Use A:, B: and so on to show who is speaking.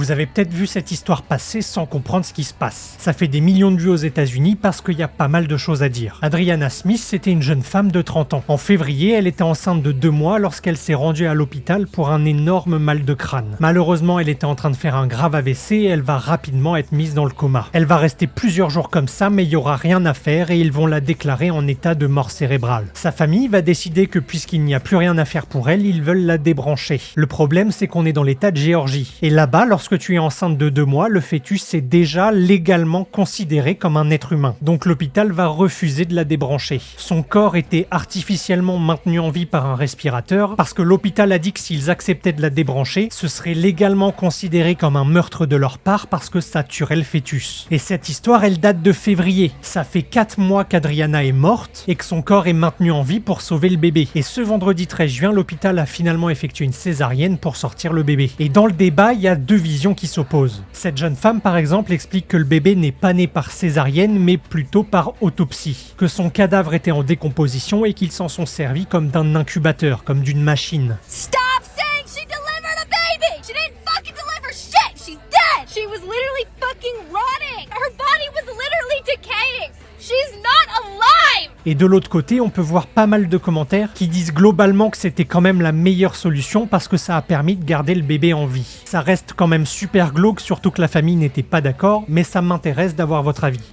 A: Vous avez peut-être vu cette histoire passer sans comprendre ce qui se passe. Ça fait des millions de vues aux États-Unis parce qu'il y a pas mal de choses à dire. Adriana Smith, c'était une jeune femme de 30 ans. En février, elle était enceinte de 2 mois lorsqu'elle s'est rendue à l'hôpital pour un énorme mal de crâne. Malheureusement, elle était en train de faire un grave AVC et elle va rapidement être mise dans le coma. Elle va rester plusieurs jours comme ça, mais il n'y aura rien à faire et ils vont la déclarer en état de mort cérébrale. Sa famille va décider que puisqu'il n'y a plus rien à faire pour elle, ils veulent la débrancher. Le problème, c'est qu'on est dans l'état de Géorgie. Et là-bas, lorsque tu es enceinte de 2 mois, le fœtus est déjà légalement considéré comme un être humain. Donc l'hôpital va refuser de la débrancher. Son corps était artificiellement maintenu en vie par un respirateur parce que l'hôpital a dit que s'ils acceptaient de la débrancher, ce serait légalement considéré comme un meurtre de leur part parce que ça tuerait le fœtus. Et cette histoire, elle date de février. Ça fait 4 mois qu'Adriana est morte et que son corps est maintenu en vie pour sauver le bébé. Et ce vendredi 13 juin, l'hôpital a finalement effectué une césarienne pour sortir le bébé. Et dans le débat, il y a deux visions qui s'opposent. Cette jeune femme, par exemple, explique que le bébé n'est pas né par césarienne, mais plutôt par autopsie. Que son cadavre était en décomposition et qu'ils s'en sont servis comme d'un incubateur, comme d'une machine.
B: Stop saying she delivered a baby! She didn't fucking deliver shit! She's dead! She was literally fucking rotting! Her body was literally decaying! She's not alive!
A: Et de l'autre côté, on peut voir pas mal de commentaires qui disent globalement que c'était quand même la meilleure solution parce que ça a permis de garder le bébé en vie. Ça reste quand même super glauque, surtout que la famille n'était pas d'accord, mais ça m'intéresse d'avoir votre avis.